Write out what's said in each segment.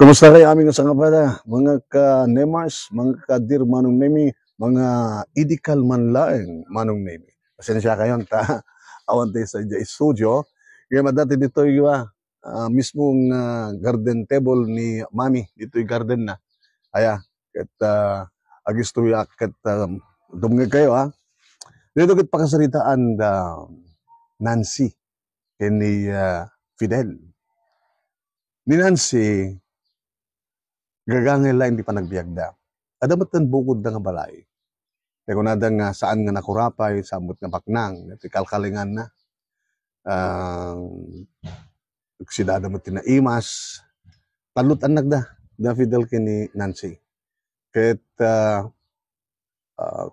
Kumusta kayo aming kasangapada, mga ka-Nemars, mga ka-Dir Manong Nemi, mga idikal man laeng Manong Nemi. Pasensya kayo, awan tayo sa studio. Kaya madati dito yung mismong garden table ni Mami, dito yung garden na. Aya, kat agistuya, kat dumngag kayo Dito kit pakasaritaan Nancy, ni Fidel. Ni Nancy, gagangay lang hindi pa nagbiagda. Adamat ng bukod nga balay. Kaya kung nada nga saan nga nakurapay, samot nga baknang, at ikalkalingan na. Sidada mo tinaimas, talutan nagda, da Fidel kini Nancy. Kaya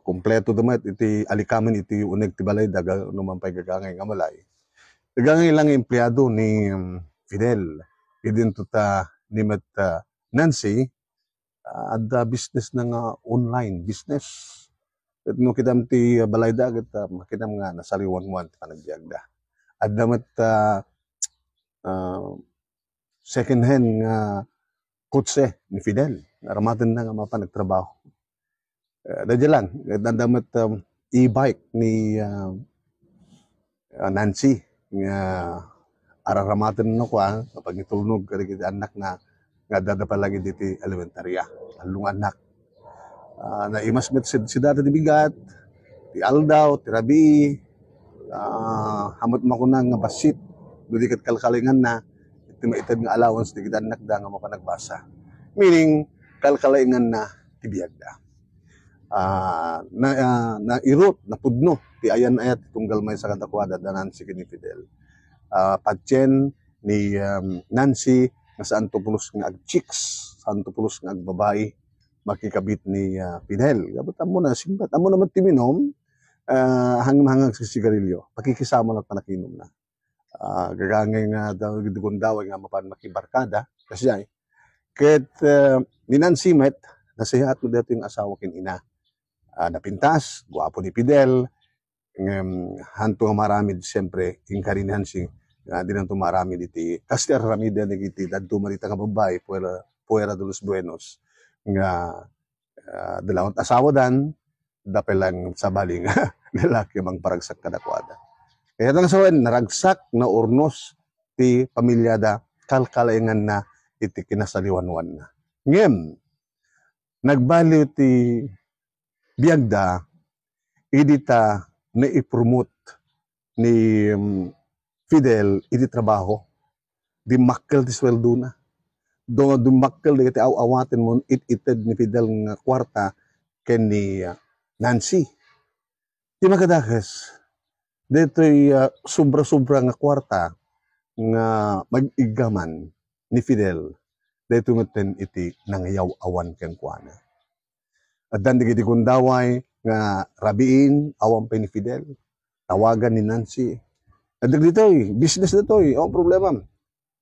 kompleto damat, iti alikaman iti uneg ti balay, daga numampay gagangay nga balay. Gagangay lang empleyado ni Fidel. Idin ta ni Nancy, ada business na nga online business. At no kitam ti balay dagat, makitam nga nasaliwan-wan ti panagbiagda. At damat second hand nga kutse ni Fidel. Naramatan na nga mapanagtrabaho. Dadya lang, damat e-bike ni Nancy nga araramatan na ko kapag itulnog kasi anak na nga dadapa lagi diti elementarya. Alung anak. Naimas met si data di bigat, ti aldaw, ti rabi, hamot makunang nga basit, dudikat kalkalingan na, iti maitad nga allowance di kita anak da nga mapanagbasa. Meaning, kalkalingan na ti biagda. Na irot, na pudno, ti ayan ayat, tunggal may sa kadakwada da Nancy kini Fidel. Patyen ni Nancy, nga saan tupulos nga ag-chicks, saan tupulos nga ag-babae, makikabit ni Fidel. Gabot amo na, simbat. Amo naman timinom, hanggang sa sigarilyo. Pakikisama lang panakinom na. Gagangay nga, dugundaway nga mapan makibarkada. Kasi ay, kahit ni Nancy met, nasihat mo dito yung asawa kin ina. Napintas, guwapo ni Fidel, hanto nga marami, siyempre, yung karin Nancy, di nang tumarami diti Caster Ramida nagiti dadto marita nga babae puera de los Buenos nga dalawang asawa dan dapelang sa baling lalaki mang paragsak kadakwada. Kaya tang sawen naragsak na urnos ti pamilyada kalkalaingan na iti kinasaliwanwan na. Ngem nagbaliw ti biagda idita na ipromote ni Fidel, iti trabaho, di makkel ti sweldo na. Do makkel di iti awatin mo, it-ited ni Fidel nga kwarta ken ni Nancy. Di makadakas, dito'y sobra-sobra nga kwarta nga mag-igaman ni Fidel, dito ngaten iti nangayaw awan ken kuana. At dan di gundaway nga rabiin, awan pa ni Fidel, tawagan ni Nancy. At dito business na to ang problema.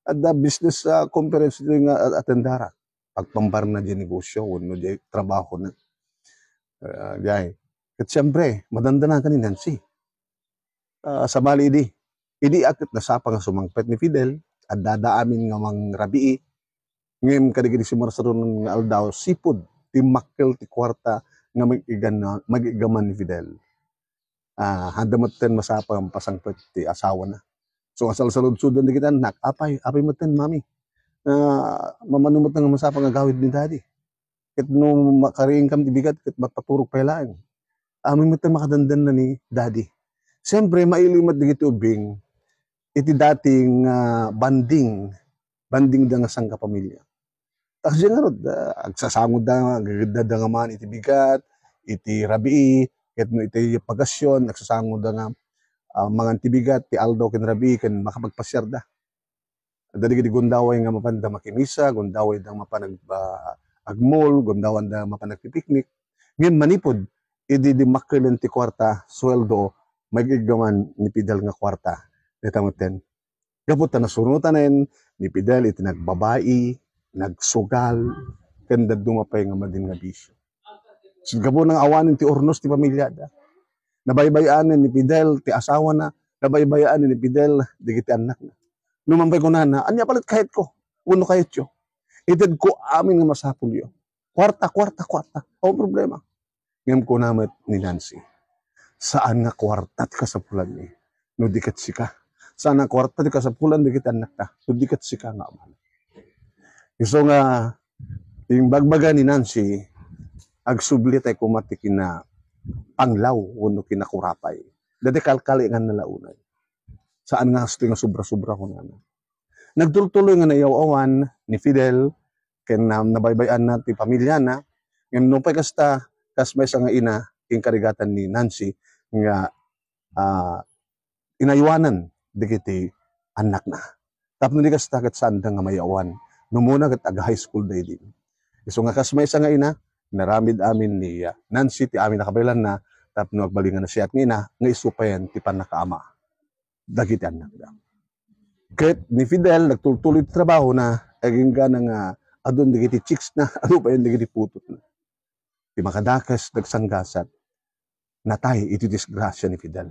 At the business conference ito nga atendara. Pagpambar na di negosyo, no di trabaho na. At siyempre, madandanan ka ni Nancy. Sa bali idi akit na sapa nga sumangpet ni Fidel, at dadaamin nga mang rabii, ngayon kadigidi si Marsaron nga aldaw, sipod, ti makkel, ti kwarta, nga mag-igaman ni Fidel. Handamaten masapa ang pasangpet ti asawa na. So asal salud-sudan di kita anak, apay maten mami. Mamanumot nga masapa nga gawid ni daddy. Ket no makariing kam ti bigat ket magpaturok pa laeng. Amin maten makadandan na ni daddy. Siyempre mailimat digiti ubing iti dating banding da nga sang kapamilya. Kasi nga rod, agsasangod da gagada da nga man iti bigat, iti rabii, ket no iti pagasyon, nagsasangod da nga mga tibigat, ti aldaw ken rabi, ken makapagpasyar da. Dali gidi gundaway nga mapanda makimisa, gundaway da mapanag agmol, gundawan da mapanagpipiknik. Ngayon manipod, idi di makilen ti kwarta, sweldo, magigaman ni Fidel nga kwarta. Ditamutin. Gapot na nasunutanen, ni Fidel iti nagbabae, nagsugal, ken dadumapay nga madin nga bisyo. So, gabo nang awanin ti ornos ti pamilya da. Nabaybayanin ni Fidel, ti asawa na, nabaybayanin ni Fidel, digiti anak na. Numampay ko na, anya palit kahit ko, uno kahit yo. Itid ko amin nga masapul yun. Kwarta. O problema. Ngayon ko naman ni Nancy. Saan nga kwarta ti kasapulan ni? No dikat sika. Saan nga kwarta ti kasapulan dikit anak ta? No dikat sika nga man. So nga, yung bagbaga ni Nancy, agsubli tayo kumatikin na panglaw kuno kinakurapay. Dati kalkali nga nalaunay. Saan nga gusto nga sobra-sobra ko na. Nagtuloy nga nayaw-awan ni Fidel, kaya nabaybayan na ti pamilya na, ngayon nung pagkasta, kas may sa nga ina, yung karigatan ni Nancy, nga inaywanan, dikiti anak na. Tapos hindi kasta kat sanda nga mayawan, numuna kat aga-high school day din. So nga kas may sa nga ina, naramid amin ni Nancy, ti amin nakabaylan na, tapos nagbalingan na siya at ina, nga isupayan, ti panakaama. Dagiti anak na. Kahit ni Fidel, nagtuloy trabaho na, aging ka nga, adon digiti chicks na, ano pa yun digiti putot na. Di makadakas, nagsanggasat, natay, iti disgrasya ni Fidel.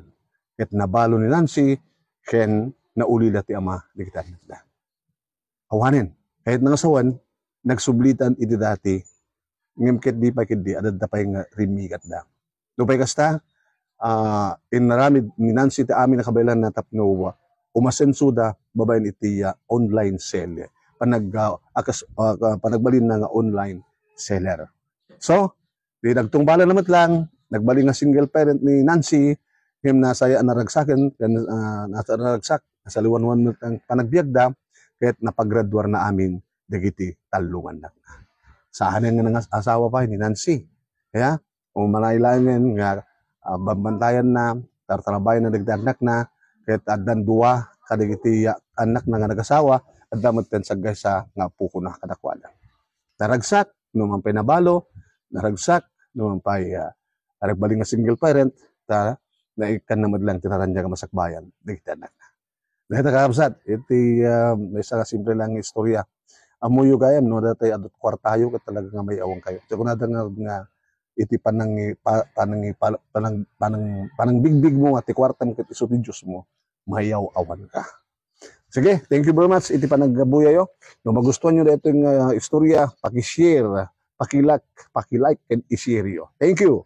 Kahit nabalo ni Nancy, ken naulila ti ama, digiti anak na. Awanin, kahit nangasawan, nagsublitan iti dati, ngimket di pa kidi, adad na pa yung rimigat da. Lupay kasta, inaramid ni Nancy ti amin nakabaylan na tapno, umasensuda, babayin iti online sale. Panagbalin na nga online seller. So, di nagtungbala naman lang, nagbalin nga single parent ni Nancy, him na saya naragsakin, nasa naragsak, nasa liwanwan ng panagbiagda, kahit napaggraduar na amin, dagiti talungan na. Saan nga ng asawa pa ni Nancy. Kaya, kung manailangan nga, babantayan na, tartrabayan na nagdagnak na, kahit adan duwa, kadigiti anak na nga nag-asawa, at damot pensagay sa nga puko na kadakwala. Naragsak, naman pa'y nabalo, naragsak, naman pa'y aragbaling nga single parent, na ikan naman lang tinaranya ka masakbayan, digiti anak na. Dahil nakakabsat, iti may isang simple lang istorya. Amuyo kayan, no, dati adot kwartayo ka talaga nga may awang kayo. So kung nga iti panang bigbig mo at ikwartam ket iso ti Diyos mo, mayaw awan ka. Sige, thank you very much. Iti panagbuyayo. No magustuhan nyo dito yung istorya, paki-share, paki-like, and i-share yo. Thank you.